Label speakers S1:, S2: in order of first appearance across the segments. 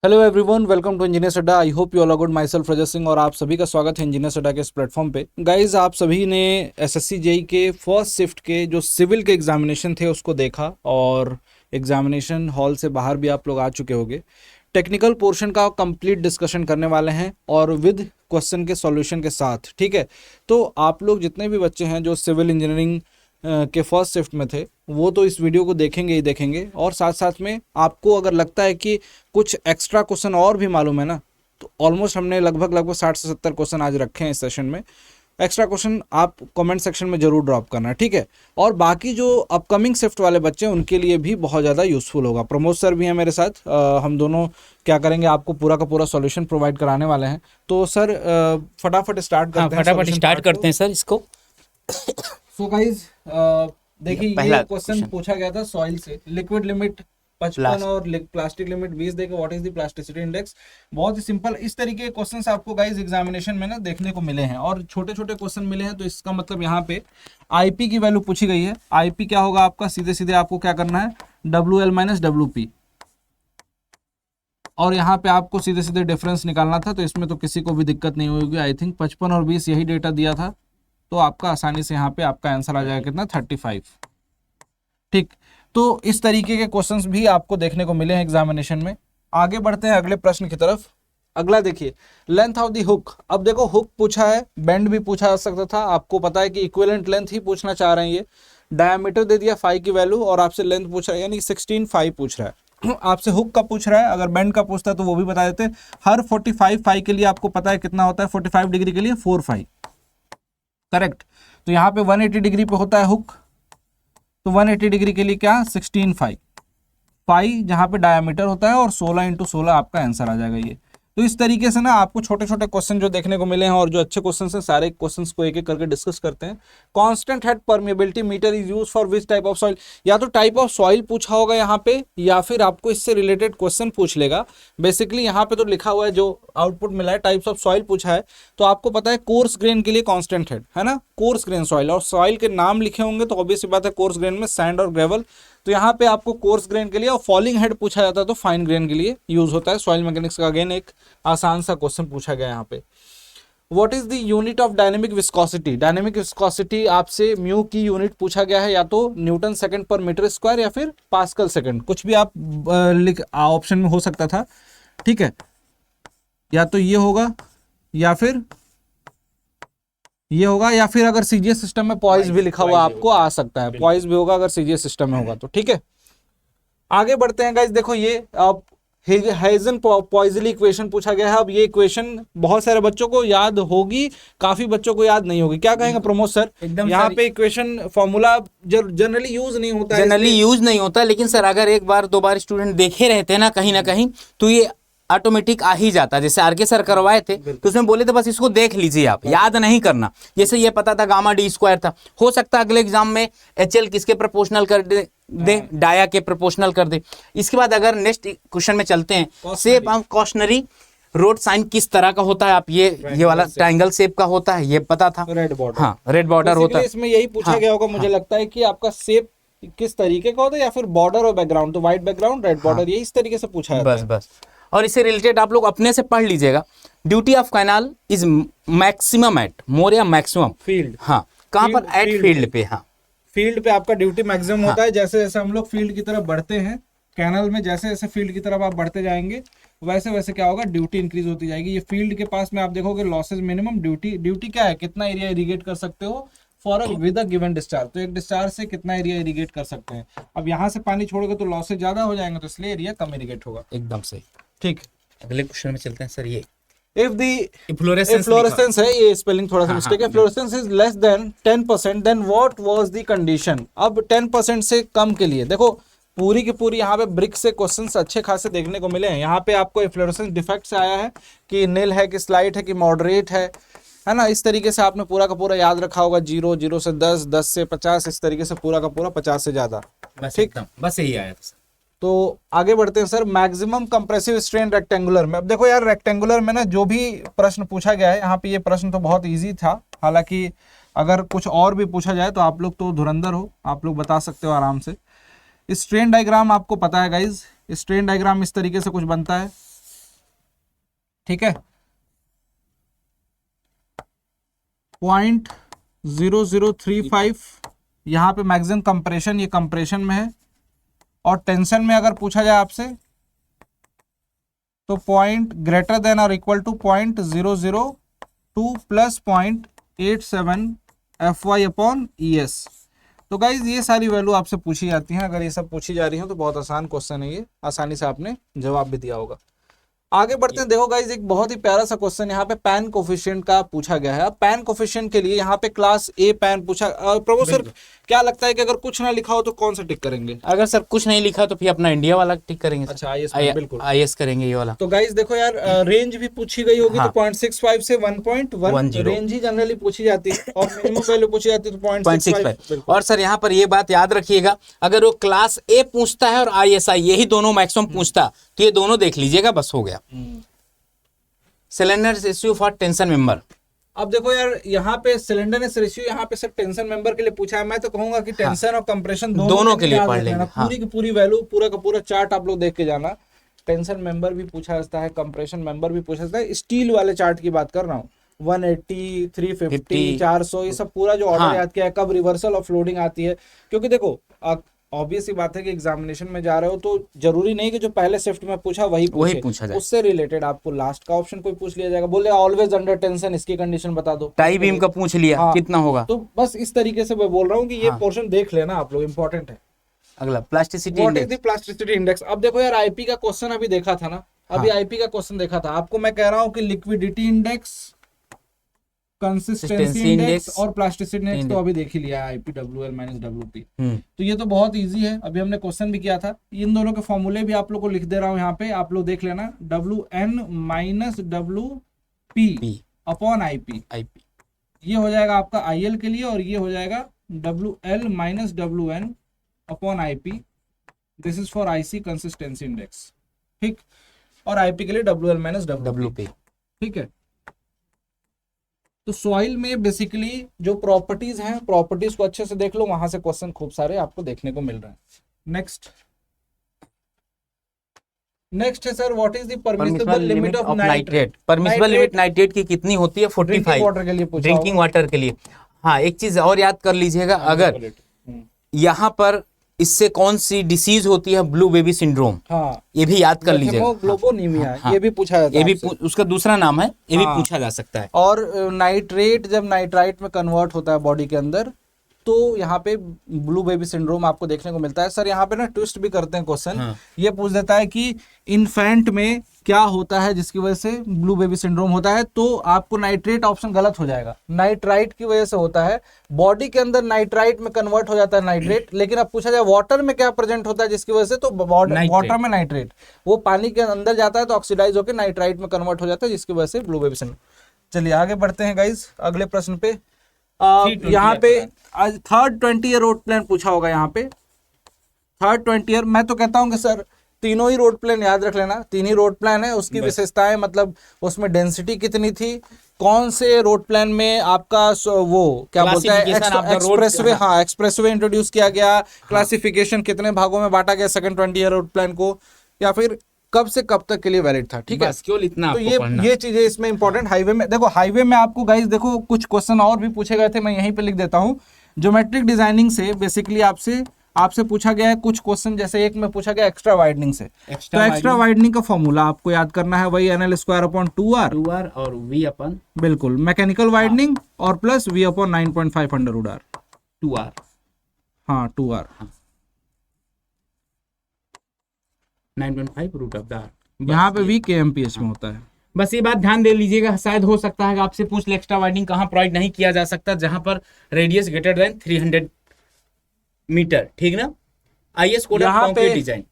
S1: Hello everyone, welcome to engineers Adda. I hope you all are good. Myself Rajat Singh और आप सभी का स्वागत है इंजीनियर्स अड्डा के इस प्लेटफॉर्म पे। गाइज, आप सभी ने एसएससी जेई के फर्स्ट शिफ्ट के जो सिविल के एग्जामिनेशन थे उसको देखा और एग्जामिनेशन हॉल से बाहर भी आप लोग आ चुके होंगे। टेक्निकल पोर्शन का कंप्लीट डिस्कशन करने वाले हैं और विद क्वेश्चन के सॉल्यूशन के साथ, ठीक है। तो आप लोग जितने भी बच्चे हैं जो सिविल इंजीनियरिंग के फर्स्ट शिफ्ट में थे वो तो इस वीडियो को देखेंगे ही देखेंगे, और साथ साथ में आपको अगर लगता है कि कुछ एक्स्ट्रा क्वेश्चन और भी मालूम है ना, तो ऑलमोस्ट हमने लगभग 60 से 70 क्वेश्चन आज रखे हैं इस सेशन में। एक्स्ट्रा क्वेश्चन आप कमेंट सेक्शन में जरूर ड्रॉप करना, ठीक है। और बाकी जो अपकमिंग शिफ्ट वाले बच्चे हैं उनके लिए भी बहुत ज़्यादा यूज़फुल होगा। प्रमोद सर भी हैं मेरे साथ। हम दोनों क्या करेंगे, आपको पूरा का पूरा सॉल्यूशन प्रोवाइड कराने वाले हैं। तो सर फटाफट स्टार्ट करते हैं।
S2: फटाफट स्टार्ट करते हैं सर इसको।
S1: सो गाइज, देखिए ये क्वेश्चन पूछा गया था सॉइल से। लिक्विड लिमिट 55 और प्लास्टिक लिमिट 20 देके what is the plasticity index. बहुत ही सिंपल इस तरीके के क्वेश्चंस आपको गाइज एग्जामिनेशन में ना देखने को मिले हैं, और छोटे छोटे क्वेश्चन मिले हैं। तो इसका मतलब यहाँ पे आईपी की वैल्यू पूछी गई है। आईपी क्या होगा आपका, सीधे सीधे आपको क्या करना है, WL माइनस WP, और यहाँ पे आपको सीधे सीधे डिफरेंस निकालना था। तो इसमें तो किसी को भी दिक्कत नहीं होगी। आई थिंक 55 और 20 यही डेटा दिया था, तो आपका आसानी से यहाँ पे आपका आंसर आ जाएगा कितना, 35। ठीक, तो इस तरीके के क्वेश्चंस भी आपको देखने को मिले हैं एग्जामिनेशन में। आगे बढ़ते हैं अगले प्रश्न की तरफ। अगला देखिए, लेंथ ऑफ द हुक। अब देखो, हुक पूछा है, बेंड भी पूछा जा सकता था। आपको पता है कि इक्विवेलेंट लेंथ ही पूछना चाह रहे हैं ये। डायमीटर दे दिया 5 की वैल्यू और आपसे लेंथ पूछ रहा है, यानी 16.5 पूछ रहा है। आपसे हुक का पूछ रहा है, अगर बेंड का पूछता है तो वो भी बता देते। हर 45 फाई के लिए आपको पता है कितना होता है, 45 डिग्री के लिए 4 फाई, करेक्ट। तो यहाँ पे 180 डिग्री पे होता है हुक, तो 180 डिग्री के लिए क्या, 16 फाई जहाँ पे डायमीटर होता है, और 16 इंटू 16 आपका आंसर आ जाएगा ये। तो इस तरीके से ना आपको छोटे छोटे क्वेश्चन जो देखने को मिले हैं, और जो अच्छे क्वेश्चन हैं सारे क्वेश्चंस को एक एक करके डिस्कस करते हैं। Constant head permeability meter is use for which type of soil. या तो टाइप ऑफ सॉइल पूछा होगा यहाँ पे, या फिर आपको इससे रिलेटेड क्वेश्चन पूछ लेगा। बेसिकली यहाँ पे तो लिखा हुआ है, जो आउटपुट मिला है टाइप्स ऑफ सॉइल पूछा है। तो आपको पता है कोर्स ग्रेन के लिए कांस्टेंट हेड है ना, कोर्स ग्रेन सॉइल, और सॉइल के नाम लिखे होंगे तो ऑब्वियस बात है कोर्स ग्रेन में सैंड और ग्रेवल। तो यहाँ पे आपको कोर्स ग्रेन के लिए, और फॉलिंग हेड पूछा जाता है तो फाइन ग्रेन के लिए यूज होता है। सॉइल मैकेनिक्स का अगेन एक आसान सा क्वेश्चन पूछा गया यहाँ पे। What is the unit of dynamic viscosity. Dynamic viscosity आपसे म्यू की यूनिट पूछा गया है, या तो न्यूटन सेकंड पर मीटर स्क्वायर या फिर पास्कल सेकंड, कुछ भी आप ऑप्शन में हो सकता था, ठीक है। या तो ये होगा या फिर ये होगा, या फिर अगर सीजीएस सिस्टम में पॉइज भी लिखा हुआ आपको आ सकता है, पॉइज भी होगा अगर सीजीएस सिस्टम में होगा तो, ठीक है। आगे बढ़ते हैं गाइस। देखो ये अब हाइजन पॉइजली इक्वेशन पूछा गया है। अब ये इक्वेशन बहुत सारे बच्चों को याद होगी, काफी बच्चों को याद नहीं होगी। क्या कहेंगे प्रमोद सर, यहाँ पे इक्वेशन फॉर्मूला जनरली यूज नहीं होता है,
S2: जनरली यूज नहीं होता, लेकिन सर अगर एक बार दो बार स्टूडेंट देखे रहते हैं ना कहीं तो ये ऑटोमेटिक आ ही जाता है। जैसे आरके सर करवाए थे तो उसमें बोले थे बस इसको देख लीजिए, आप याद नहीं करना। जैसे ये पता था गामा डी स्क्वायर था, हो सकता है अगले एग्जाम में HL किसके प्रोपोर्शनल कर दे, डाया के प्रोपोर्शनल कर दे। इसके बाद अगर नेक्स्ट क्वेश्चन में चलते हैं, shape of cautionary road sign किस तरह का होता है, आप ये वाला ट्रायंगल शेप का होता है, ये पता था।
S1: रेड बॉर्डर,
S2: हाँ रेड बॉर्डर होता है।
S1: इसमें यही पूछा गया होगा मुझे लगता है कि आपका शेप किस तरीके का होता है, या फिर बॉर्डर और बैकग्राउंड, तो व्हाइट बैकग्राउंड रेड बॉर्डर, ये इस तरीके से पूछा जाता है।
S2: बस और इससे रिलेटेड आप लोग अपने से पढ़ लीजिएगा। Duty of canal is maximum at, more या मैक्सिमम
S1: फील्ड,
S2: हाँ कहाँ पर, एट फील्ड पे। हाँ
S1: फील्ड पे आपका ड्यूटी मैक्सिमम होता है। जैसे जैसे हम लोग फील्ड की तरफ बढ़ते हैं कैनल में, जैसे जैसे फील्ड की तरफ आप बढ़ते जाएंगे वैसे वैसे क्या होगा, ड्यूटी इंक्रीज होती जाएगी। ये फील्ड के पास में आप देखोगे लॉसेज मिनिमम, ड्यूटी क्या है, कितना एरिया इरिगेट कर सकते हो for with a given discharge. तो एक डिस्चार्ज से कितना एरिया इरिगेट कर सकते हैं। अब यहाँ से पानी छोड़ोगे तो लॉसेज ज्यादा हो जाएंगे, तो इसलिए एरिया कम इरिगेट होगा।
S2: एकदम सही,
S1: ठीक।
S2: अगले क्वेश्चन में चलते हैं सर। ये
S1: If the efflorescence है, ये स्पेलिंग थोड़ा सा मिस्टेक है, fluorescence is less than 10%, then what was the condition. अब 10% से कम के लिए देखो पूरी की पूरी यहाँ पे ब्रिक से क्वेश्चंस अच्छे खासे देखने को मिले हैं। यहाँ पे आपको फ्लोरेसेंस डिफेक्ट से आया है कि नील है कि स्लाइट है कि मॉडरेट है ना। इस तरीके से आपने पूरा का पूरा याद रखा होगा, 0 0 से 10, 10 से 50, इस तरीके से पूरा का पूरा 50 से ज्यादा, ठीक।
S2: बस यही आया था।
S1: तो आगे बढ़ते हैं sir. Maximum compressive strain rectangular में। अब देखो यार, रेक्टेंगुलर में ना जो भी प्रश्न पूछा गया है यहाँ पे, ये प्रश्न तो बहुत इजी था। हालांकि अगर कुछ और भी पूछा जाए तो आप लोग तो धुरंधर हो, आप लोग बता सकते हो आराम से। स्ट्रेन डायग्राम आपको पता है गाइज, स्ट्रेन डायग्राम इस तरीके से कुछ बनता है। ठीक है, 0.0035 यहाँ पे मैक्सिमम कंप्रेशन, ये कंप्रेशन में है। और टेंशन में अगर पूछा जाए आपसे तो पॉइंट ग्रेटर देन और equal to 0.002 plus 0.87 FY upon ES। तो गाइज ये सारी वैल्यू आपसे पूछी जाती हैं, अगर ये सब पूछी जा रही हो तो बहुत आसान क्वेश्चन है ये, आसानी से आपने जवाब भी दिया होगा। आगे बढ़ते हैं। देखो गाइज एक बहुत ही प्यारा सा क्वेश्चन यहाँ पे पैन कोफिशिएंट का पूछा गया है। अब पैन कोफिशिएंट के लिए यहाँ पे क्लास ए पैन पूछा। प्रभु सर क्या लगता है कि अगर कुछ ना लिखा हो तो कौन सा टिक करेंगे?
S2: अगर सर कुछ नहीं लिखा तो फिर अपना इंडिया वाला टिक करेंगे सर।
S1: अच्छा IS, बिल्कुल
S2: IS करेंगे ये वाला।
S1: तो गाइज देखो यार रेंज भी पूछी गई होगी।
S2: हाँ।
S1: तो 0.65 से 1.1 रेंज ही जनरली पूछी जाती है और मिनिमम वैल्यू पूछी जाती है तो 0.65।
S2: और सर यहाँ पर ये बात याद रखिएगा, अगर वो क्लास ए पूछता है और ISI यही दोनों मैक्सिमम पूछता तो ये दोनों देख लीजिएगा, बस हो गया। Cylinder ratio for tension member.
S1: अब देखो यार यहाँ पे सिलेंडरनेस रेशियो यहाँ पे सिर्फ टेंशन मेंबर के लिए पूछा है। मैं तो कहूंगा कि टेंशन और कंप्रेशन दोनों के लिए पढ़ लेना। पूरी की पूरी वैल्यू, पूरा का पूरा चार्ट आप लोग देख के जाना। टेंशन मेंबर भी पूछा जाता है, कंप्रेशन मेंबर भी पूछा जाता है। स्टील वाले चार्ट की बात कर रहा हूँ, 180, 350, 400, ये सब पूरा जो ऑर्डर याद किया है, कब रिवर्सल ऑफ लोडिंग आती है। क्योंकि देखो ऑब्वियस ही बात है कि एग्जामिनेशन में जा रहे हो तो जरूरी नहीं कि जो पहले शिफ्ट में पूछा वही पूछा जाए, उससे रिलेटेड आपको लास्ट का ऑप्शन कोई पूछ लिया जाएगा। बोले ऑलवेज अंडर टेंशन, इसकी कंडीशन बता दो,
S2: टाई बीम का पूछ लिया। हाँ, कितना होगा।
S1: तो बस इस तरीके से मैं बोल रहा हूँ कि ये पोर्शन देख लेना आप लोग, इंपॉर्टेंट है।
S2: अगला प्लास्टिसिटी इंडेक्स।
S1: Plasticity index. अब देखो यार आईपी का क्वेश्चन अभी देखा था ना, अभी आईपी का क्वेश्चन देखा था। आपको मैं कह रहा हूँ कि लिक्विडिटी इंडेक्स, कंसिस्टेंसी इंडेक्स और प्लास्टिसिटी इंडेक्स तो अभी देख ही लिया है, IPWL माइनस WP। तो ये तो बहुत इजी है, अभी हमने क्वेश्चन भी किया था। इन दोनों के फॉर्मूले भी आप लोग को लिख दे रहा हूँ यहाँ पे, आप लोग देख लेना। WN minus WP upon IP, ये हो जाएगा आपका IL के लिए, और ये हो जाएगा WL minus WN upon IP। This is for IC consistency index, ठीक। और IP के लिए WL माइनस WP, ठीक है। तो सॉइल में बेसिकली जो प्रॉपर्टीज हैं, प्रॉपर्टीज को अच्छे से देख लो, वहां से क्वेश्चन खूब सारे आपको देखने को मिल रहे हैं। नेक्स्ट है sir, what is the permissible limit of nitrate.
S2: Permissible limit nitrate की कितनी होती है? 45
S1: वाटर के लिए पूछा,
S2: ड्रिंकिंग वाटर के लिए। हाँ, एक चीज और याद कर लीजिएगा, अगर यहाँ पर इससे कौन सी डिसीज होती है, ब्लू बेबी सिंड्रोम, हाँ, ये भी याद कर लीजिएगा।
S1: ग्लोबोनीमिया, ये भी पूछा जाता है,
S2: ये भी उसका दूसरा नाम है, ये भी पूछा जा सकता है।
S1: और नाइट्रेट जब नाइट्राइट में कन्वर्ट होता है बॉडी के अंदर, तो यहाँ पे ब्लू बेबी सिंड्रोम आपको देखने को मिलता है। सर यहाँ पे ना ट्विस्ट भी करते हैं क्वेश्चन, ये पूछ देता है कि इन्फेंट में क्या होता है जिसकी वजह से ब्लू बेबी सिंड्रोम होता है, तो आपको नाइट्रेट ऑप्शन गलत हो जाएगा। नाइट्राइट की वजह से होता है, बॉडी के अंदर नाइट्राइट में कन्वर्ट हो जाता है नाइट्रेट। लेकिन अब पूछा जाए वाटर में क्या प्रेजेंट होता है जिसकी वजह से, तो वाटर में नाइट्रेट वो पानी के अंदर जाता है तो ऑक्सीडाइज होकर नाइट्राइट में कन्वर्ट हो जाता है, जिसकी वजह से ब्लू बेबी सिंड्रोम। चलिए आगे बढ़ते हैं गाइज अगले प्रश्न पे। यहाँ पे आज थर्ड 20 ईयर रोड प्लान पूछा होगा। यहाँ पे थर्ड 20 ईयर, मैं तो कहता हूँ कि सर तीनों ही रोड प्लान याद रख लेना। तीन ही रोड प्लान है, उसकी विशेषताएं, मतलब उसमें डेंसिटी कितनी थी, कौन से रोड प्लान में आपका वो क्या बोलते हैं एक्सप्रेसवे, हाँ एक्सप्रेसवे इंट्रोड्यूस किया गया, क्लासिफिकेशन कितने भागों में बांटा गया सेकंड 20 ईयर रोड प्लान को, या फिर कब से कब तक के लिए वैलिड था, ठीक है।
S2: केवल इतना
S1: तो ये चीजें इसमें इंपॉर्टेंट। हाईवे में देखो, हाईवे में आपको गाइस देखो कुछ क्वेश्चन और भी पूछे गए थे, मैं यहीं पे लिख देता हूँ। ज्योमेट्रिक डिजाइनिंग से बेसिकली आपसे पूछा गया है कुछ क्वेश्चन, जैसे एक में पूछा गया एक्स्ट्रा वाइडनिंग से। तो एक्स्ट्रा वाइडनिंग का फॉर्मूला आपको याद करना है, वही NL स्क्वायर अपॉन 2R
S2: और V अपन,
S1: बिल्कुल, मैकेनिकल वाइडनिंग और plus V upon 9.5 under root R
S2: 2R,
S1: हाँ 2R
S2: 9.5 रूट ऑफ R।
S1: यहाँ पे V kmph में होता है।
S2: बस ये बात ध्यान दे लीजिएगा, शायद हो सकता है कि आपसे पूछ ले एक्स्ट्रा वाइडनिंग कहाँ प्रोवाइड नहीं किया जा सकता, जहां पर रेडियस ग्रेटर देन 300 मीटर, ठीक ना। IS code of concrete design.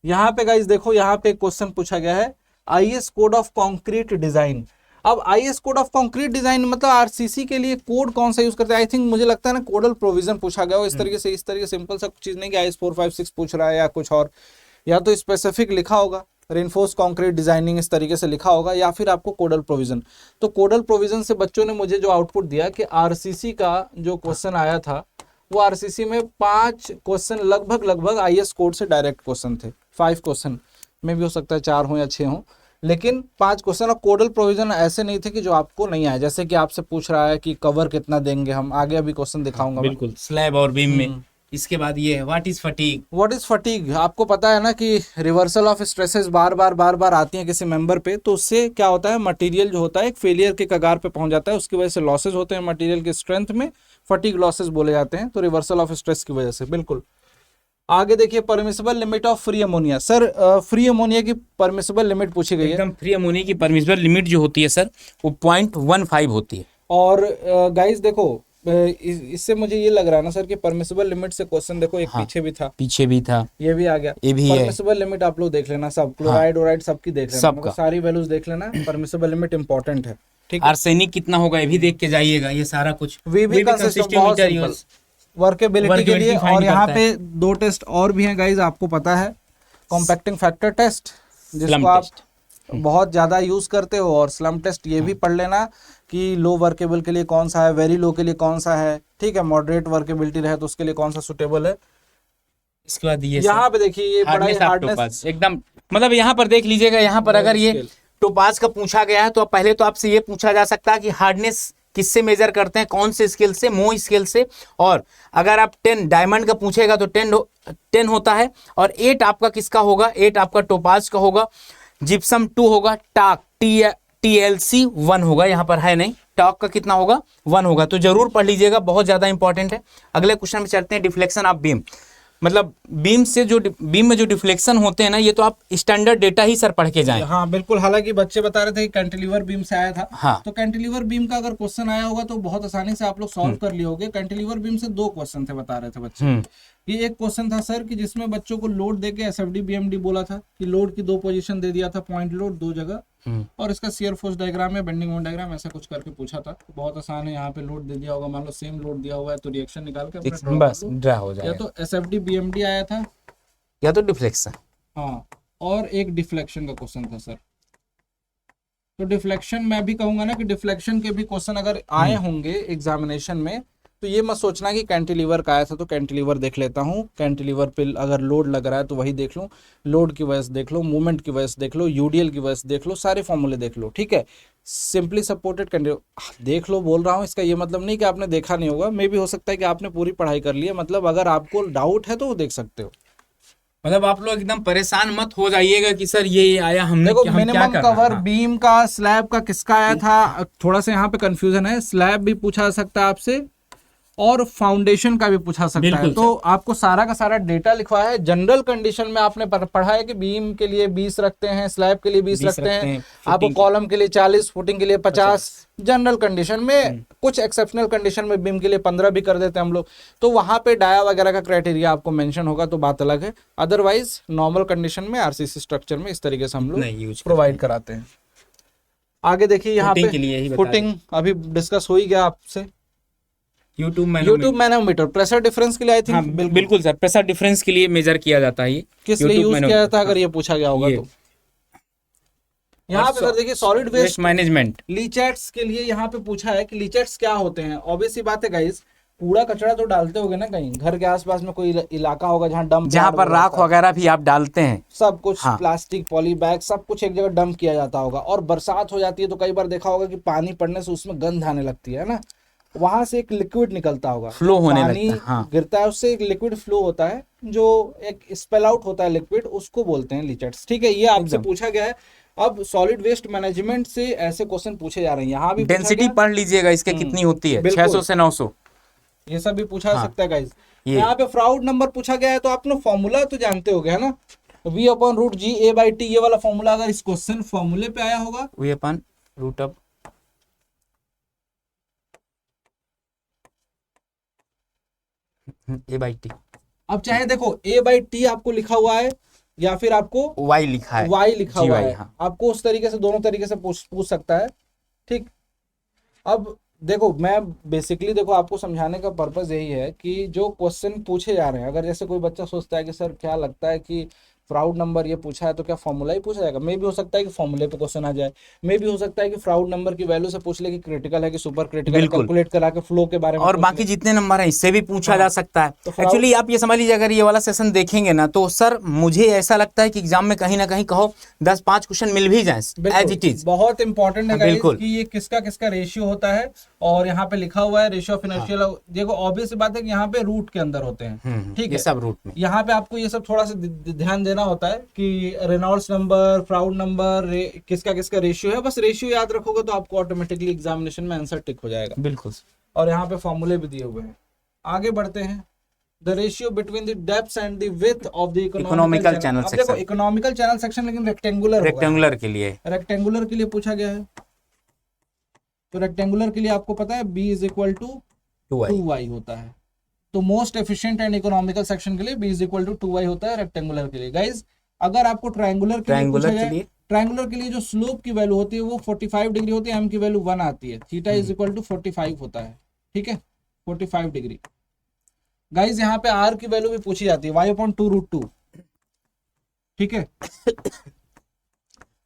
S1: यहाँ पे गाइस देखो, यहाँ पे क्वेश्चन पूछा गया है IS code of concrete design. अब IS code of concrete design मतलब RCC के लिए कोड कौन सा यूज करते हैं? आई थिंक मुझे लगता है ना कोडल प्रोविजन पूछा गया हो इस तरीके से सिंपल सा चीज नहीं कि IS 456 पूछ रहा है या कुछ और, या तो स्पेसिफिक लिखा होगा रेनफोर्स कंक्रीट डिजाइनिंग इस तरीके से लिखा होगा, या फिर आपको कोडल प्रोविजन। तो कोडल प्रोविजन से बच्चों ने मुझे जो आउटपुट दिया कि RCC का जो क्वेश्चन आया था वो RCC में 5 क्वेश्चन लगभग IS कोड से डायरेक्ट क्वेश्चन थे। 5 क्वेश्चन में भी हो सकता है 4 हो या 6 हो, लेकिन 5 क्वेश्चन, और कोडल प्रोविजन ऐसे नहीं थे कि जो आपको नहीं आए, जैसे कि आपसे पूछ रहा है कि कवर कितना देंगे हम, आगे अभी क्वेश्चन दिखाऊंगा मैं।
S2: बिल्कुल स्लैब और बीम में। इसके बाद ये है what is fatigue.
S1: What is fatigue, आपको पता है ना कि रिवर्सल ऑफ स्ट्रेसेस बार बार आती हैं किसी मेंबर पे, तो उससे क्या होता है, मटेरियल जो होता है एक फेलियर के कगार पे पहुंच जाता है, उसकी वजह से लॉसेज होते हैं मटेरियल की स्ट्रेंथ में, फटीग लॉसेज बोले जाते हैं, तो रिवर्सल ऑफ स्ट्रेस की वजह से। बिल्कुल। आगे देखिए, permissible limit of free ammonia. Sir free ammonia की परमिसिबल लिमिट पूछी गई है,
S2: एकदम फ्री अमोनिया की परमिसिबल लिमिट जो होती है सर वो 0.15 होती है।
S1: और गाइस देखो इससे मुझे ये लग रहा है ना सर कि परमिसिबल लिमिट से क्वेश्चन देखो एक पीछे भी था,
S2: पीछे भी था,
S1: ये भी आ गया,
S2: ये भी है।
S1: परमिसिबल लिमिट आप लोग देख लेना, सब क्लोराइड ओराइड सबकी देख लेना,
S2: सबका।
S1: मतलब सारी वैल्यूज देख लेना, परमिसिबल लिमिट इंपॉर्टेंट है। ठीक,
S2: आर्सेनिक कितना होगा ये भी देख के जाइएगा, ये सारा कुछ।
S1: वीबी का सिस्टम बहुत सिंपल, वर्केबिलिटी के लिए। और यहाँ पे 2 टेस्ट और भी हैं गाइज, आपको पता है, कॉम्पैक्टिंग फैक्टर टेस्ट जिसको आप बहुत ज्यादा यूज करते हो, और स्लम टेस्ट ये भी पढ़ लेना कि लो वर्केबल के लिए कौन सा है, वेरी लो के लिए कौन सा है, ठीक है, मॉडरेट वर्केबिलिटी रहे तो उसके लिए कौन सा सुटेबल है।
S2: इसके बाद ये
S1: यहाँ पे देखिए ये बड़ा
S2: हार्डनेस एकदम, मतलब यहाँ पर देख लीजिएगा, यहाँ पर अगर ये टोपाज का पूछा गया है तो पहले तो आपसे ये पूछा जा सकता है कि हार्डनेस किससे मेजर करते हैं, कौन से स्केल से, मो स्केल से। और अगर आप 10 डायमंड का पूछेगा तो 10 होता है, और 8 आपका किसका होगा, 8 आपका टोपाज का होगा, जिप्सम 2 होगा, टाक TLC 1 होगा, यहाँ पर है नहीं, टॉक का कितना होगा 1 होगा, तो जरूर पढ़ लीजिएगा, बहुत ज्यादा इंपॉर्टेंट है। अगले क्वेश्चन में चलते हैं, डिफ्लेक्शन ऑफ बीम। मतलब बीम में जो डिफ्लेक्शन होते हैं ना, ये तो आप स्टैंडर्ड डेटा ही सर पढ़ के जाएं।
S1: हाँ बिल्कुल, हालांकि बच्चे बता रहे थे कि कैंटिलीवर बीम से आया था।
S2: हाँ।
S1: तो कैंटिलीवर बीम का अगर क्वेश्चन आया होगा तो बहुत आसानी से आप लोग सॉल्व कर लिए होगे। कैंटिलीवर बीम से 2 क्वेश्चन थे, बता रहे थे बच्चे। ये एक क्वेश्चन था सर कि जिसमें बच्चों को लोड देके SFD BMD बोला था कि लोड की 2 पोजीशन दे दिया था, पॉइंट लोड 2 जगह, और इसका शियर फोर्स डायग्राम है, बेंडिंग मोमेंट डायग्राम, ऐसा कुछ करके पूछा था। बहुत आसान है, यहाँ पे लोड दे दिया होगा, मान लो सेम लोड दिया हुआ है तो रिएक्शन निकाल के अपना
S2: बस ड्रा हो जाएगा।
S1: या तो SFD BMD आया था
S2: या तो डिफ्लेक्शन।
S1: हाँ, और एक डिफ्लेक्शन का क्वेश्चन था सर। तो डिफ्लेक्शन मैं भी कहूंगा ना कि डिफ्लेक्शन के भी क्वेश्चन अगर आए होंगे एग्जामिनेशन में तो ये मत सोचना कि कैंटिलीवर का आया था तो कैंटिलीवर देख लेता हूँ, कैंटिलीवर पे अगर लोड लग रहा है तो वही देख लूँ, लोड की वजह से देख लो, मूवमेंट की वजह से देख लो, यूडीएल की वजह से देख लो, सारे फॉर्मूले देख लो, ठीक है। सिंपली सपोर्टेड कैंटिलीवर देख लो बोल रहा हूँ, इसका ये मतलब नहीं कि आपने देखा नहीं होगा, मे भी हो सकता है कि आपने पूरी पढ़ाई कर ली है, मतलब अगर आपको डाउट है तो वो देख सकते हो।
S2: मतलब आप लोग एकदम परेशान मत हो जाइएगा कि सर ये आया, हमने
S1: देखो
S2: हम
S1: मिनिमम
S2: क्या
S1: कवर बीम का, स्लैब का किसका आया था, थोड़ा सा यहाँ पे कंफ्यूजन है, स्लैब भी पूछा जा सकता है आपसे और फाउंडेशन का भी पूछा सकता है। तो आपको सारा का सारा डेटा लिखवाया है। जनरल कंडीशन में आपने पढ़ा है कि बीम के लिए 20 रखते हैं, स्लैब के लिए 20 रखते हैं, आपको कॉलम के लिए 40, फुटिंग के लिए 50, जनरल कंडीशन में। कुछ एक्सेप्शनल कंडीशन में बीम के लिए 15 भी कर देते हैं हम लोग, तो वहां पे डाया वगैरह का क्राइटेरिया आपको मेंशन होगा तो बात अलग है। अदरवाइज नॉर्मल कंडीशन में आरसीसी स्ट्रक्चर में इस तरीके से हम लोग प्रोवाइड कराते हैं। आगे देखिए यहाँ पे फुटिंग अभी डिस्कस हो ही गया आपसे।
S2: यूट्यूब
S1: मैनोमीटर प्रेशर डिफरेंस के लिए आई थिंक।
S2: हाँ, बिल्कुल सर, प्रेशर डिफरेंस के लिए मेजर किया जाता है।
S1: किस लिए यूज किया जाता है अगर ये पूछा गया होगा तो? यहाँ पे सर देखिए सॉलिड वेस्ट
S2: मैनेजमेंट,
S1: लीचेट्स के लिए यहाँ पे पूछा है कि लीचेट्स क्या होते हैं। ऑब्वियस बात है गाइस, कूड़ा कचरा तो डालते होगे ना कहीं, घर के आसपास में कोई इलाका होगा जहाँ डंप,
S2: जहाँ पर राख वगैरह भी आप डालते हैं,
S1: सब कुछ प्लास्टिक पॉली बैग सब कुछ एक जगह डंप किया जाता होगा। और बरसात हो जाती है तो कई बार देखा होगा कि पानी पड़ने से उसमें गंध आने लगती है ना, वहां से एक लिक्विड निकलता होगा,
S2: फ्लो होने लगता है,
S1: हाँ। गिरता है उससे एक लिक्विड फ्लो होता है जो एक स्पेल आउट होता है लिक्विड, उसको बोलते हैं लीचेट्स। ठीक है, ये आपसे पूछा गया है। अब सॉलिड वेस्ट मैनेजमेंट से ऐसे क्वेश्चन पूछे जा रहे हैं। यहाँ भी
S2: डेंसिटी पढ़ लीजिएगा इसके कितनी होती है, 600 से 900,
S1: ये सब भी पूछा जा सकता है गाइस। यहाँ पे फ्राउड नंबर पूछा गया है तो आपने फॉर्मूला तो जानते होगे है ना, V/√G A/T, ये वाला फॉर्मूला अगर इस क्वेश्चन फॉर्मूले पे आया होगा,
S2: V/√of A/T।
S1: अब चाहे देखो A/T आपको लिखा हुआ है या फिर आपको
S2: Y लिखा है,
S1: Y लिखा हुआ है,
S2: हाँ।
S1: आपको उस तरीके से दोनों तरीके से पूछ सकता है। ठीक, अब देखो मैं बेसिकली देखो आपको समझाने का पर्पस यही है कि जो क्वेश्चन पूछे जा रहे हैं, अगर जैसे कोई बच्चा सोचता है कि सर क्या लगता है कि फ्राउड नंबर ये पूछा है तो क्या फॉर्मूला ही पूछा जाएगा? मे भी हो सकता है कि फॉर्मूले पे क्वेश्चन आ जाए, मे भी हो सकता है कि फ्राउड नंबर की वैल्यू से पूछ ले कि क्रिटिकल है कि सुपर क्रिटिकल,
S2: बिल्कुल।
S1: कैलकुलेट करा के फ्लो के बारे में
S2: और
S1: पूछ
S2: बाकी
S1: ले।
S2: जितने नंबर हैं इससे भी पूछा
S1: हाँ,
S2: जा सकता है।
S1: तो fraud-
S2: एक्चुअली आप ये समझ लीजिए, अगर ये वाला सेशन देखेंगे ना तो सर मुझे ऐसा लगता है कि एग्जाम में कहीं ना कहीं कहो 10-5 क्वेश्चन मिल भी जाए एज इट इज।
S1: बहुत इंपॉर्टेंट है guys
S2: बिल्कुल।
S1: कि ये किसका किसका रेशियो होता है, और यहाँ पे लिखा हुआ है रेशियो ऑफ इनर्शियल। देखो ऑब्वियस बात है कि यहाँ पे रूट के अंदर होते हैं, ठीक
S2: ये
S1: है,
S2: सब रूट में।
S1: यहाँ पे आपको ये सब थोड़ा सा ध्यान देना होता है कि रेनॉल्ड्स नंबर, फ्राउड नंबर, किसका किसका रेशियो है। बस रेशियो याद रखोगे तो आपको ऑटोमेटिकली एग्जामिनेशन में आंसर टिक हो जाएगा।
S2: बिल्कुल।
S1: और यहाँ पे फॉर्मूले भी दिए हुए हैं। आगे बढ़ते हैं। The ratio between the depth and the width of the
S2: economical channel
S1: अब देखो
S2: सेक्शन।
S1: इकोनॉमिकल चैनल सेक्शन लेकिन रेक्टेंगुलर
S2: रेक्टेंगुलर के लिए।
S1: रेक्टेंगुलर के लिए पूछा गया है। तो रेक्टेंगुलर के लिए आपको पता है b is equal to 2y होता है। तो most efficient and economical section के लिए b is equal to 2y होता है रेक्टेंगुलर के लिए। गाइज अगर आपको ट्रायंगुलर के लिए पूछा जाए, ट्रायंगुलर के लिए जो स्लोप की वैल्यू होती है वो 45 डिग्री होती है, m की वैल्यू 1 आती है, थीटा इज इक्वल टू 45 होता है, ठीक है, 45 डिग्री। गाइज यहाँ पे r की वैल्यू भी पूछी जाती है, y/2√2, ठीक है।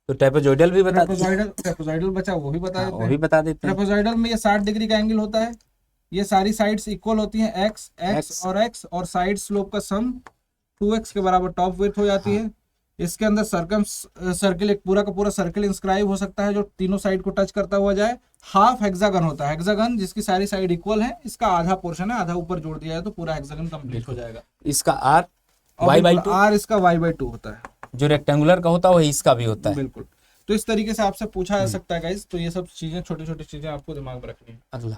S2: तो ट्रेपेजोइडल भी बता दीजिए।
S1: ट्रेपेजोइडल बचा वो भी बता देते
S2: वो
S1: हैं।
S2: भी बता देते हैं।
S1: ट्रेपेजोइडल में ये 60 डिग्री का एंगल होता है, ये सारी साइड्स इक्वल होती हैं x और साइड स्लोप का सम 2x के बराबर टॉप विड्थ हो जाती है। इसके अंदर सर्कल, एक पूरा का पूरा सर्कल इंस्क्राइब हो सकता है जो तीनों साइड को टच करता हुआ जाए। हाफ हेक्सागन होता है, हेक्सागन जिसकी सारी साइड इक्वल है, इसका आधा पोर्शन है, आधा ऊपर जोड़ दिया जाए तो पूरा हेक्सागन कंप्लीट हो जाएगा।
S2: इसका r y/2,
S1: r इसका y/2 होता है।
S2: जो रेक्टेंगुलर का होता है वही इसका भी होता है।
S1: बिल्कुल। तो इस तरीके से आपसे पूछा जा सकता है गाइस। तो ये सब चीजें, छोटी छोटी चीजें आपको दिमाग में रखनी है।
S2: अगला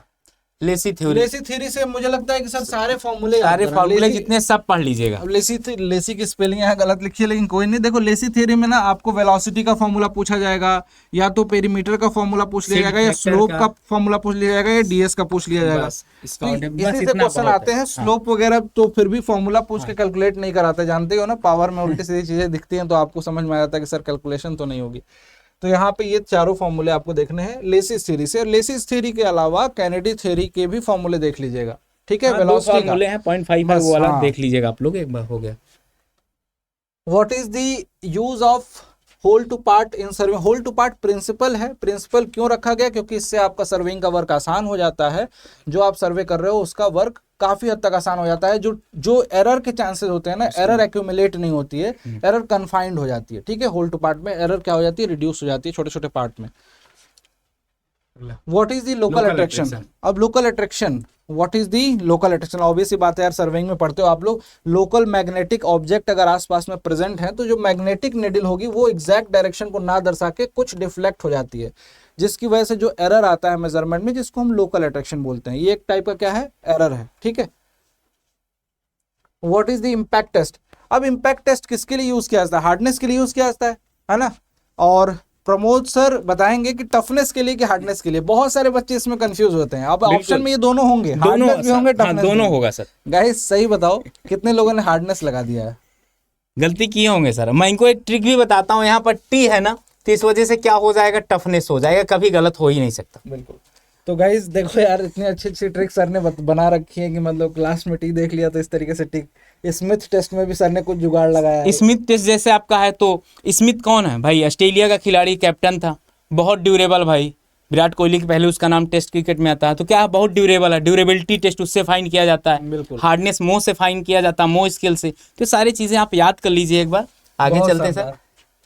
S2: लेसी थ्योरी।
S1: लेसी थ्योरी से मुझे लगता है कि सर सारे फॉर्मूले
S2: जितने सब पढ़ लीजिएगा।
S1: अब लेसी की स्पेलिंग यहाँ गलत लिखी है लेकिन कोई नहीं। देखो लेसी थ्योरी में ना आपको वेलोसिटी का फॉर्मूला पूछा जाएगा, या तो पेरीमीटर का फॉर्मूला पूछ लिया जाएगा, या स्लोप का फॉर्मूला पूछ लिया जाएगा, या डीएस का पूछ लिया जाएगा। इसी से क्वेश्चन आते हैं। स्लोप वगैरह तो फिर भी फॉर्मूला पूछ के कैलकुलेट नहीं कराते, जानते हो ना, पावर में उल्टी सीधी चीजें दिखती हैं तो आपको समझ में आ जाता है कि सर कैलकुलेशन तो नहीं होगी। तो यहाँ पे ये चारों फॉर्मूले आपको देखने हैं लेसिस थ्योरी से। लेसिस थ्योरी के अलावा कैनेडी थ्योरी के भी फॉर्मूले देख लीजिएगा, ठीक है। वेलोसिटी का
S2: फॉर्मूले हैं 0.5 है वो वाला देख लीजिएगा आप लोग, एक बार हो गया।
S1: What is the use of whole to part in survey? Whole to part principle है। प्रिंसिपल क्यों रखा गया? क्योंकि इससे आपका सर्वेइंग का वर्क आसान हो जाता है। जो आप सर्वे कर रहे हो उसका वर्क काफी हद तक आसान हो जाता है। जो एरर के चांसेस होते हैं ना, एरर एक्यूमुलेट नहीं होती है, एरर कन्फाइंड हो जाती है, ठीक है। होल टू पार्ट में एरर क्या हो जाती है? रिड्यूस हो जाती है छोटे छोटे पार्ट में। What is the local attraction? अब local attraction, what is the local attraction? Obvious ही बात है यार, सर्वेइंग में पढ़ते हो आप लोग। लोकल मैग्नेटिक ऑब्जेक्ट अगर आसपास में प्रेजेंट है तो जो मैग्नेटिक निडल होगी वो एग्जैक्ट डायरेक्शन को ना दर्शा के कुछ डिफ्लेक्ट हो जाती है, जिसकी वजह से जो एरर आता है मेजरमेंट में, जिसको हम लोकल अट्रैक्शन बोलते हैं। ये एक टाइप का क्या है? एरर है, ठीक है। What is the impact test? अब इम्पैक्ट टेस्ट किसके लिए यूज किया जाता है? हार्डनेस के लिए यूज किया जाता है ना। और प्रमोद सर बताएंगे कि टफनेस के लिए कि हार्डनेस के लिए। बहुत सारे बच्चे इसमें कंफ्यूज होते हैं। अब ऑप्शन में ये दोनों होंगे, हार्डनेस भी होंगे, टफनेस
S2: दोनों होगा सर।
S1: गाइस सही बताओ कितने लोगों ने हार्डनेस लगा दिया है?
S2: गलती किए होंगे सर। मैं इनको एक ट्रिक भी बताता हूँ, यहाँ पर टी है ना तो इस वजह से क्या हो जाएगा? टफनेस हो जाएगा, कभी गलत हो ही नहीं सकता।
S1: बिल्कुल। तो गाइस देखो यार, इतनी अच्छी अच्छी ट्रिक सर ने बना रखी है कि मतलब क्लास में टी देख लिया तो इस तरीके से टिक। स्मिथ टेस्ट में भी सर ने कुछ जुगाड़ लगाया है।
S2: स्मिथ टेस्ट जैसे आपका है तो स्मिथ कौन है भाई? ऑस्ट्रेलिया का खिलाड़ी, कैप्टन था, बहुत ड्यूरेबल भाई। विराट कोहली के पहले उसका नाम टेस्ट क्रिकेट में आता है, तो क्या बहुत ड्यूरेबल है। ड्यूरेबिलिटी टेस्ट उससे फाइन किया जाता है।
S1: बिल्कुल।
S2: हार्डनेस मोह से फाइन किया जाता है, मोह स्केल से। तो सारी चीजें आप याद कर लीजिए एक बार। आगे चलते हैं सर,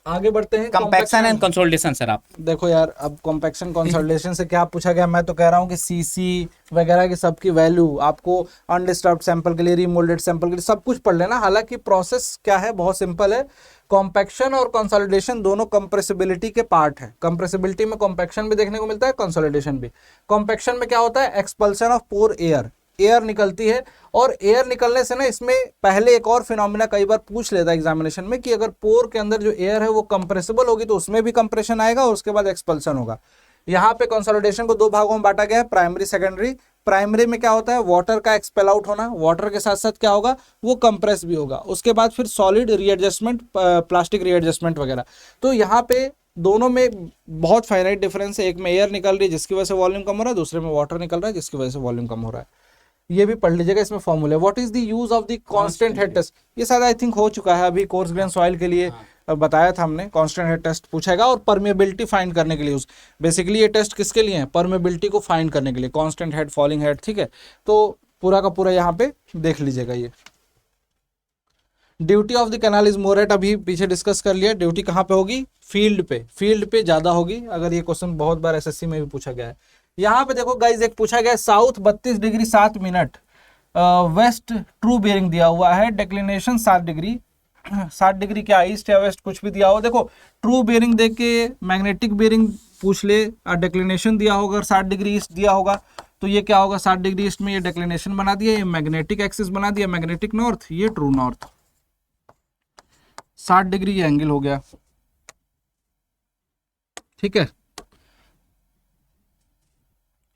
S1: आगे बढ़ते हैं।
S2: Compaction and consolidation. सर आप
S1: देखो यार, अब कॉम्पैक्शन कंसोलिडेशन से क्या पूछा गया? मैं तो कह रहा हूँ कि सीसी वगैरह की सबकी वैल्यू आपको अनडिस्टर्ब्ड सैंपल के लिए, रीमोल्डेड सैंपल के लिए सब कुछ पढ़ लेना। हालांकि प्रोसेस क्या है, बहुत सिंपल है। कॉम्पैक्शन और कंसोलिडेशन दोनों कंप्रेसिबिलिटी के पार्ट है। कंप्रेसिबिलिटी में कॉम्पैक्शन भी देखने को मिलता है, कंसोलिडेशन भी। कॉम्पैक्शन में क्या होता है? Expulsion of pore air, air निकलती है। और एयर निकलने से ना, इसमें पहले एक और फिनोमिना कई बार पूछ लेता है एग्जामिनेशन में कि अगर पोर के अंदर जो एयर है वो कंप्रेसिबल होगी तो उसमें भी कंप्रेशन आएगा और उसके बाद एक्सपल्सन होगा। यहाँ पे कंसोलिडेशन को दो भागों में बांटा गया है, प्राइमरी सेकेंडरी। प्राइमरी में क्या होता है? वाटर का एक्सपेल आउट होना, वाटर के साथ साथ क्या होगा? वो कंप्रेस भी होगा। उसके बाद फिर सॉलिड रीएडजस्टमेंट, प्लास्टिक रीएडजस्टमेंट वगैरह। तो यहाँ पे दोनों में बहुत फाइनाइट डिफरेंस है। एक में एयर निकल रही है जिसकी वजह से वॉल्यूम कम हो रहा है, दूसरे में वाटर निकल रहा है जिसकी वजह से वॉल्यूम कम हो रहा है। ये भी पढ़ लीजिएगा, इसमें formula. What is the use of the constant head test, ये शायद आई थिंक हो चुका है अभी, कोर्स ग्रेन सॉइल के लिए बताया था हमने। कांस्टेंट हेड टेस्ट पूछेगा और परमेबिलिटी फाइंड करने के लिए यूज, बेसिकली ये टेस्ट किसके लिए है, परमेबिलिटी को फाइंड करने के लिए, कांस्टेंट हेड, फॉलिंग हेड, ठीक है। तो पूरा का पूरा यहाँ पे देख लीजिएगा। ये duty of the canal is more at, अभी पीछे डिस्कस कर लिया। ड्यूटी कहाँ पे होगी, फील्ड पे, फील्ड पे ज्यादा होगी। अगर ये क्वेश्चन बहुत बार एसएससी में भी पूछा गया है। यहाँ पे देखो गाइज, एक पूछा गया है south 32 degree 7 minute, west true bearing दिया हुआ है, डिक्लिनेशन 7 डिग्री, 7 डिग्री क्या ईस्ट या वेस्ट कुछ भी दिया हो। देखो ट्रू बेयरिंग देख के मैग्नेटिक बेयरिंग पूछ ले और डिक्लिनेशन दिया होगा, 60 डिग्री ईस्ट दिया होगा तो ये क्या होगा, 60 डिग्री ईस्ट में ये डिक्लिनेशन बना दिया, ये मैग्नेटिक एक्सिस बना दिया, मैग्नेटिक नॉर्थ, ये ट्रू नॉर्थ, 60 डिग्री ये एंगल हो गया, ठीक है।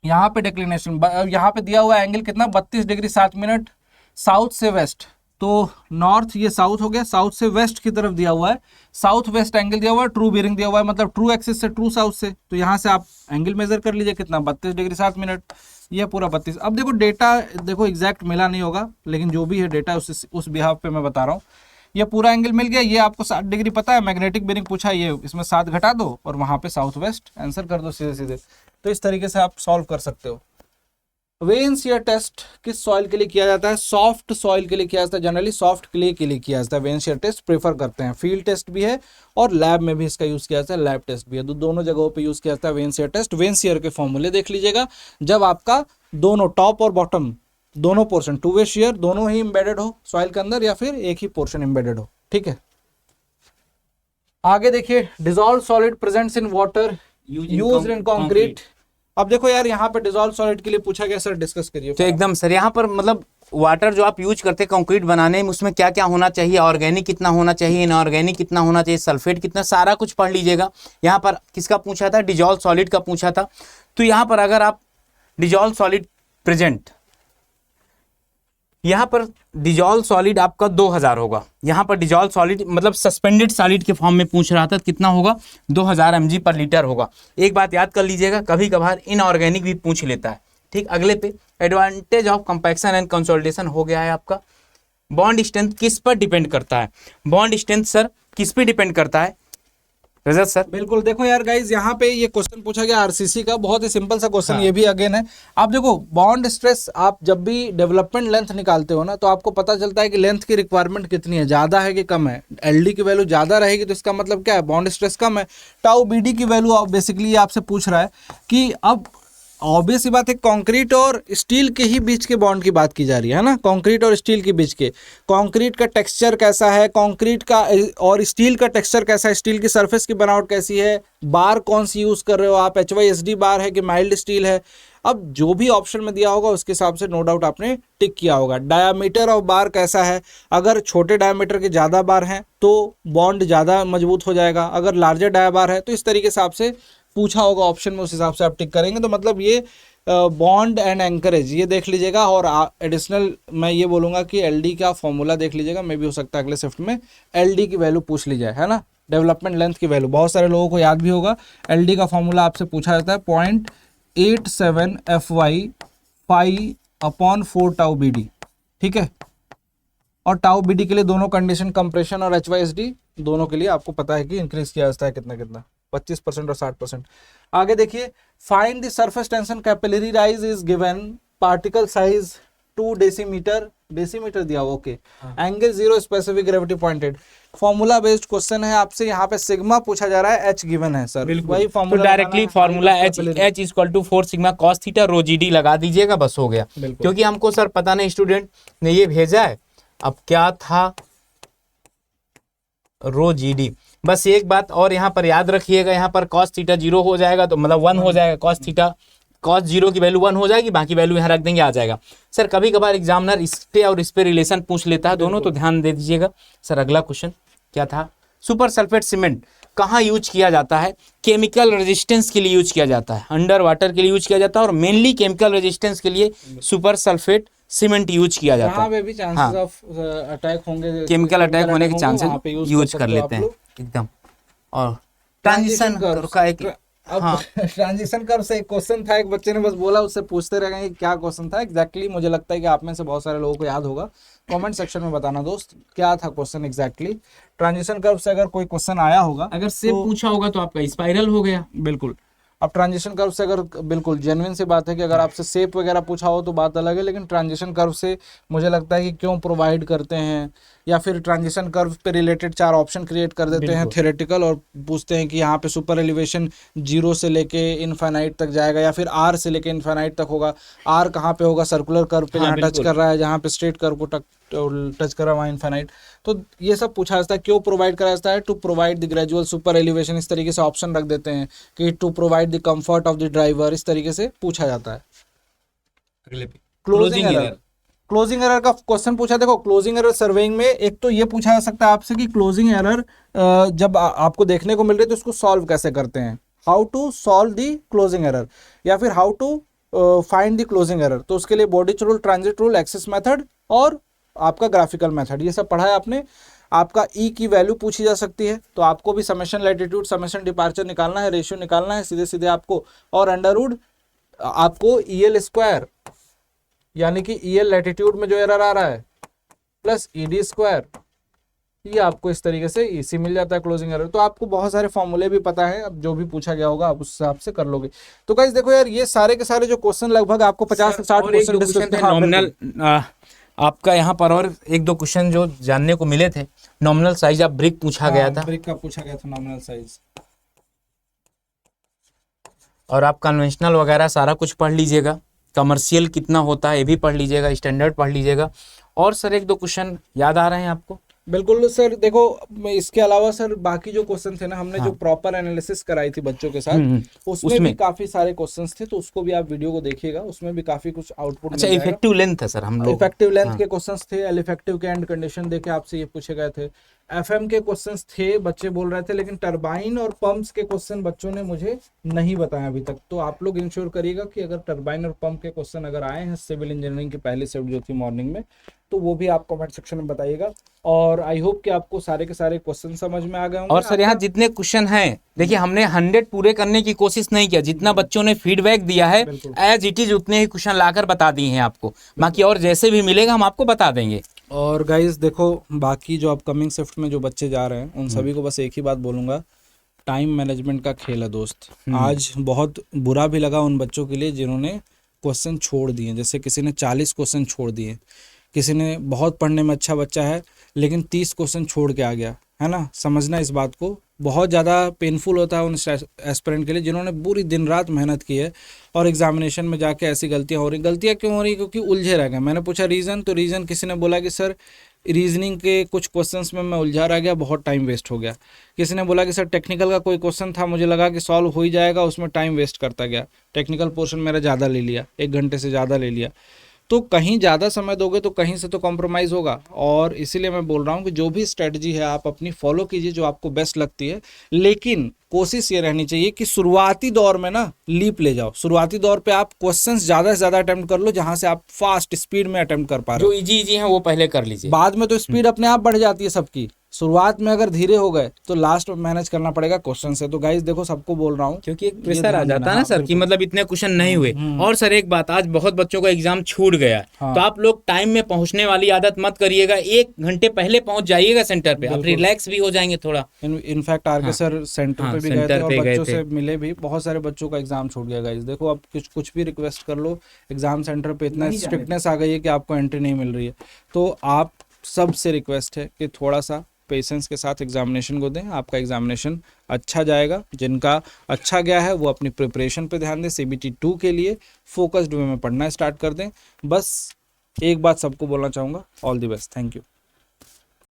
S1: यहाँ पे डिक्लिनेशन, यहाँ पे दिया हुआ एंगल कितना, 32 डिग्री 7 मिनट साउथ से वेस्ट, तो नॉर्थ ये साउथ हो गया, साउथ से वेस्ट की तरफ दिया हुआ है, साउथ वेस्ट एंगल दिया हुआ है, ट्रू बेयरिंग दिया हुआ है, मतलब ट्रू एक्सिस से ट्रू साउथ से, तो यहाँ से आप एंगल मेजर कर लीजिए कितना, 32 डिग्री 7 मिनट, ये पूरा 32। अब देखो डेटा देखो एग्जैक्ट मिला नहीं होगा, लेकिन जो भी है डेटा उस बिहाफ पे मैं बता रहा हूँ। ये पूरा एंगल मिल गया, ये आपको 60 डिग्री पता है, मैग्नेटिक बेयरिंग पूछा, ये इसमें 7 घटा दो और वहाँ पे साउथ वेस्ट आंसर कर दो सीधे सीधे। तो इस तरीके से आप सॉल्व कर सकते हो। वेन शियर टेस्ट किस सॉइल के लिए किया जाता है, सॉफ्ट सॉइल के लिए किया जाता है, जनरली सॉफ्ट क्ले के लिए किया जाता है। वेन शियर टेस्ट प्रेफर करते हैं, फील्ड टेस्ट भी है और लैब में भी इसका यूज किया जाता है, लैब टेस्ट भी है, दोनों जगहों पे यूज किया जाता है vane shear test. Vane shear के फॉर्मूले देख लीजिएगा, जब आपका दोनों टॉप और बॉटम दोनों पोर्शन टू वे शियर दोनों ही एम्बेडेड हो सॉइल के अंदर, या फिर एक ही पोर्शन एम्बेडेड हो, ठीक है। आगे देखिए, dissolve solid presents in water used in concrete. अब देखो यार, यहाँ पे डिसॉल्व सॉलिड के लिए पूछा गया, सर डिस्कस करिए।
S2: तो एकदम सर, यहाँ पर मतलब वाटर जो आप यूज करते हैं कंक्रीट बनाने में, उसमें क्या क्या होना चाहिए, ऑर्गेनिक कितना होना चाहिए, इनऑर्गेनिक कितना होना चाहिए, सल्फेट कितना, सारा कुछ पढ़ लीजिएगा। यहाँ पर किसका पूछा था, डिसॉल्व सॉलिड का पूछा था। तो यहाँ पर अगर आप डिसॉल्व सॉलिड प्रेजेंट, यहाँ पर डिसॉल्व सॉलिड आपका 2000 होगा। यहाँ पर डिसॉल्व सॉलिड मतलब सस्पेंडेड सॉलिड के फॉर्म में पूछ रहा था, कितना होगा, 2000 mg पर लीटर होगा। एक बात याद कर लीजिएगा, कभी कभार इनऑर्गेनिक भी पूछ लेता है, ठीक। अगले पे advantage of compaction and consolidation हो गया है आपका। बॉन्ड स्ट्रेंथ किस पर डिपेंड करता है, बॉन्ड स्ट्रेंथ सर किस पे डिपेंड करता है, रजत सर?
S1: बिल्कुल, देखो यार गाइज, यहाँ पे ये क्वेश्चन पूछा गया आरसीसी का, बहुत ही सिंपल सा क्वेश्चन, ये भी अगेन है। आप देखो बॉन्ड स्ट्रेस, आप जब भी डेवलपमेंट लेंथ निकालते हो ना, तो आपको पता चलता है कि लेंथ की रिक्वायरमेंट कितनी है, ज्यादा है कि कम है। एलडी की वैल्यू ज्यादा रहेगी तो इसका मतलब क्या है, बॉन्ड स्ट्रेस कम है। टाउ बीडी की वैल्यू बेसिकली आपसे पूछ रहा है कि अब ऑब्वियस सी बात है, कंक्रीट और स्टील के ही बीच के बॉन्ड की बात की जा रही है ना, कंक्रीट और स्टील के बीच के। कंक्रीट का टेक्सचर कैसा है, कंक्रीट का और स्टील का टेक्सचर कैसा है, स्टील की सरफेस की बनावट कैसी है, बार कौन सी यूज कर रहे हो आप, HYSD बार है कि माइल्ड स्टील है। अब जो भी ऑप्शन में दिया होगा उसके हिसाब से नो डाउट आपने टिक किया होगा। डायामीटर ऑफ बार कैसा है, अगर छोटे डायामीटर के ज़्यादा बार हैं तो बॉन्ड ज़्यादा मजबूत हो जाएगा, अगर लार्जर डाया बार है तो इस तरीके से आपसे पूछा होगा ऑप्शन में, उस हिसाब से आप टिक करेंगे। तो मतलब ये बॉन्ड एंड एंकरेज ये देख लीजिएगा, और एडिशनल मैं ये बोलूँगा कि एलडी का फॉर्मूला देख लीजिएगा, मैं भी हो सकता है अगले शिफ्ट में एलडी की वैल्यू पूछ ली जाए, है ना, डेवलपमेंट लेंथ की वैल्यू बहुत सारे लोगों को याद भी होगा। एलडी का फॉर्मूला आपसे पूछा जाता है 0.87 FY pi upon 4 tau BD, ठीक है। और टाउ BD के लिए दोनों कंडीशन, कंप्रेशन और HYSD दोनों के लिए आपको पता है कि इंक्रीज किया जाता है कितना कितना, 25% और 60%। आगे देखिए, find the surface tension capillary rise is given, particle size 2 decimetre, decimetre दिया हुआ, okay, angle 0, specific gravity pointed. Formula based question है आपसे, यहाँ पे सिग्मा पूछा जा रहा है, H गिवन है सर, वही
S2: तो directly formula H equal to 4 sigma cos theta rho GD लगा दीजिएगा, बस हो गया। क्योंकि हमको सर पता नहीं, स्टूडेंट ने ये भेजा है, अब क्या था रो GD। बस एक बात और यहाँ पर याद रखिएगा, यहाँ पर cos थीटा 0 हो जाएगा तो मतलब 1 हो जाएगा, cos थीटा cos 0 की वैल्यू 1 हो जाएगी, बाकी वैल्यू यहाँ रख देंगे, आ जाएगा। सर कभी कभार एग्जामिनर इस पे और इस पे रिलेशन पूछ लेता है दोनों, तो ध्यान दे दीजिएगा। सर अगला क्वेश्चन क्या था, सुपर सल्फेट सीमेंट कहाँ यूज किया जाता है, केमिकल रेजिस्टेंस के लिए यूज किया जाता है, अंडर वाटर के लिए यूज किया जाता है, और मेनली केमिकल रेजिस्टेंस के लिए सुपर सल्फेट सीमेंट यूज किया जाता है।
S1: भी चांसेस ऑफ अटैक होंगे,
S2: केमिकल अटैक होने के चांसेस यूज कर लेते हैं एकदम। और ट्रांजिशन का एक
S1: अब ट्रांजिशन कर्व से एक क्वेश्चन था, एक बच्चे ने बस बोला, उससे पूछते रह गए कि क्या क्वेश्चन था एग्जैक्टली। मुझे लगता है कि आप में से बहुत सारे लोगों को याद होगा। कमेंट सेक्शन में बताना दोस्त क्या था क्वेश्चन एग्जैक्टली। ट्रांजिशन कर्व से अगर कोई क्वेश्चन आया होगा,
S2: अगर से पूछा होगा तो आपका स्पाइरल हो गया।
S1: बिल्कुल। अब ट्रांजिशन कर्व से अगर, बिल्कुल जेन्युइन सी बात है कि अगर आपसे शेप वगैरह पूछा हो तो बात अलग है, लेकिन ट्रांजिशन कर्व से मुझे लगता है कि क्यों प्रोवाइड करते हैं, या फिर ट्रांजिशन कर्व पे रिलेटेड 4 ऑप्शन क्रिएट कर देते हैं थ्योरेटिकल, और पूछते हैं कि यहाँ पे सुपर एलिवेशन 0 से लेके इनफाइनाइट तक जाएगा या फिर R से लेके इनफाइनाइट तक होगा। R कहाँ पे होगा? सर्कुलर कर्व पे, जहाँ टच कर रहा है, जहाँ पे स्ट्रेट कर्व को टच कर रहा है वहाँ इनफाइनाइट। तो ये सब पूछा जाता है। क्यों प्रोवाइड करा जाता है? To provide the gradual super elevation. इस तरीके से ऑप्शन रख देते हैं कि to provide the comfort of the driver, इस तरीके से पूछा जाता है। क्लोजिंग एरर, क्लोजिंग एरर का क्वेश्चन पूछा। देखो क्लोजिंग एरर सर्वेइंग में एक तो ये पूछा जा सकता है आपसे कि क्लोजिंग एरर जब आपको देखने को मिल रही है तो उसको सॉल्व कैसे करते हैं, how to solve the closing error, या फिर how to find the closing error. तो उसके लिए Bowditch rule, transit rule, axis method और आपका ग्राफिकल मेथड, ये सब पढ़ा है आपने। आपका ई की वैल्यू पूछी जा सकती है, तो आपको भी समेशन लैटिट्यूड, समेशन डिपार्चर निकालना है, रेशियो निकालना है सीधे सीधे आपको, और अंडर रूट आपको EL स्क्वायर, यानी कि EL लैटिट्यूड में जो एरर आ रहा है, प्लस ED स्क्वायर, ये आपको इस तरीके से इसी मिल जाता है क्लोजिंग एरर। तो आपको बहुत सारे फॉर्मूले भी पता है, अब जो भी पूछा गया होगा आप उस हिसाब से कर लोगे। तो गाइस देखो यार, ये सारे के सारे जो क्वेश्चन लगभग आपको 50 से 60 क्वेश्चन डिस्कस थे।
S2: नॉमिनल आपका यहाँ पर और 1-2 क्वेश्चन जो जानने को मिले थे। नॉमिनल साइज ऑफ ब्रिक पूछा गया था,
S1: ब्रिक का पूछा गया था नॉमिनल साइज,
S2: और आप कन्वेंशनल वगैरह सारा कुछ पढ़ लीजिएगा। कमर्शियल कितना होता है ये भी पढ़ लीजिएगा, स्टैंडर्ड पढ़ लीजिएगा। और सर 1-2 क्वेश्चन याद आ रहे हैं आपको?
S1: बिल्कुल सर। देखो इसके अलावा सर बाकी जो क्वेश्चन थे ना, हमने जो प्रॉपर एनालिसिस कराई थी बच्चों के साथ, उसमें भी काफी सारे क्वेश्चंस थे, तो उसको भी आप वीडियो को देखिएगा, उसमें भी काफी कुछ आउटपुट।
S2: अच्छा, इफेक्टिव लेंथ है सर हम लोग,
S1: इफेक्टिव लेंथ के क्वेश्चंस थे, एल इफेक्टिव के एंड कंडीशन देके आपसे ये पूछे गए थे। FM के क्वेश्चंस थे, बच्चे बोल रहे थे, लेकिन टरबाइन और पंप्स के क्वेश्चन बच्चों ने मुझे नहीं बताया अभी तक। तो आप लोग इंश्योर करिएगा कि अगर टरबाइन और पंप के क्वेश्चन अगर आए हैं सिविल इंजीनियरिंग की पहली शिफ्ट जो थी मॉर्निंग में, तो वो भी आप कमेंट सेक्शन में बताइएगा। और आई होप कि आपको सारे के सारे क्वेश्चन समझ में आ गए होंगे।
S2: और सर यहाँ जितने क्वेश्चन हैं, देखिए हमने 100 पूरे करने की कोशिश नहीं किया, जितना बच्चों ने फीडबैक दिया है एज इट इज उतने ही क्वेश्चन लाकर बता दिए हैं आपको। बाकी और जैसे भी मिलेगा हम आपको बता देंगे।
S1: और गाइज देखो, बाकी जो अपकमिंग शिफ्ट में जो बच्चे जा रहे हैं उन सभी को बस एक ही बात बोलूँगा, टाइम मैनेजमेंट का खेल है दोस्त। आज बहुत बुरा भी लगा उन बच्चों के लिए जिन्होंने क्वेश्चन छोड़ दिए। जैसे किसी ने 40 क्वेश्चन छोड़ दिए, किसी ने बहुत पढ़ने में अच्छा बच्चा है लेकिन 30 क्वेश्चन छोड़ के आ गया, है ना। समझना इस बात को, बहुत ज़्यादा पेनफुल होता है उन एस्पिरेंट के लिए जिन्होंने पूरी दिन रात मेहनत की है और एग्जामिनेशन में जाके ऐसी गलतियां हो रही। गलतियां क्यों हो रही? क्योंकि उलझे रह गए। मैंने पूछा रीज़न, तो रीज़न किसी ने बोला कि सर रीजनिंग के कुछ क्वेश्चंस में मैं उलझा रह गया, बहुत टाइम वेस्ट हो गया। किसी ने बोला कि सर टेक्निकल का कोई क्वेश्चन था, मुझे लगा कि सॉल्व हो ही जाएगा, उसमें टाइम वेस्ट करता गया, टेक्निकल पोर्शन मेरा ज़्यादा ले लिया, 1 घंटे से ज़्यादा ले लिया। तो कहीं ज़्यादा समय दोगे तो कहीं से तो कॉम्प्रोमाइज़ होगा। और इसीलिए मैं बोल रहा हूँ कि जो भी स्ट्रेटजी है आप अपनी फॉलो कीजिए जो आपको बेस्ट लगती है, लेकिन कोशिश ये रहनी चाहिए कि शुरुआती दौर में ना लीप ले जाओ। शुरुआती दौर पे आप क्वेश्चंस ज़्यादा से ज़्यादा अटेम्प्ट कर लो जहाँ से आप फास्ट स्पीड में अटेम्प्ट कर पा रहे हो।
S2: जो इजी हैं वो पहले कर लीजिए,
S1: बाद में तो स्पीड अपने आप बढ़ जाती है सबकी। शुरुआत में अगर धीरे हो गए तो लास्ट में मैनेज करना पड़ेगा क्वेश्चन से। तो गाइस देखो, सबको बोल रहा हूँ
S2: क्योंकि एक प्रेशर आ जाता है ना सर कि मतलब इतने क्वेश्चन नहीं हुए। और सर एक बात, आज बहुत बच्चों का एग्जाम छूट गया, तो आप लोग टाइम में पहुंचने वाली आदत मत करिएगा। 1 घंटे पहले पहुंच जाइएगा सेंटर पे, आप रिलैक्स भी हो जाएंगे थोड़ा।
S1: इनफैक्ट आरके सर सेंटर पे भी गए थे और बच्चों से मिले भी। बहुत सारे बच्चों का एग्जाम छूट गया गाइस। देखो अब कुछ भी रिक्वेस्ट कर लो, एग्जाम सेंटर पे इतना स्ट्रिक्टनेस आ गई है कि आपको एंट्री नहीं मिल रही है। तो आप सबसे रिक्वेस्ट है कि थोड़ा सा पेशेंस के साथ एग्जामिनेशन को दें, आपका एग्जामिनेशन अच्छा जाएगा। जिनका अच्छा गया है वो अपनी प्रिपरेशन पे ध्यान दें, CBT 2 के लिए फोकस्ड वे में पढ़ना स्टार्ट कर दें। बस एक बात सबको बोलना चाहूँगा, all the best, thank you.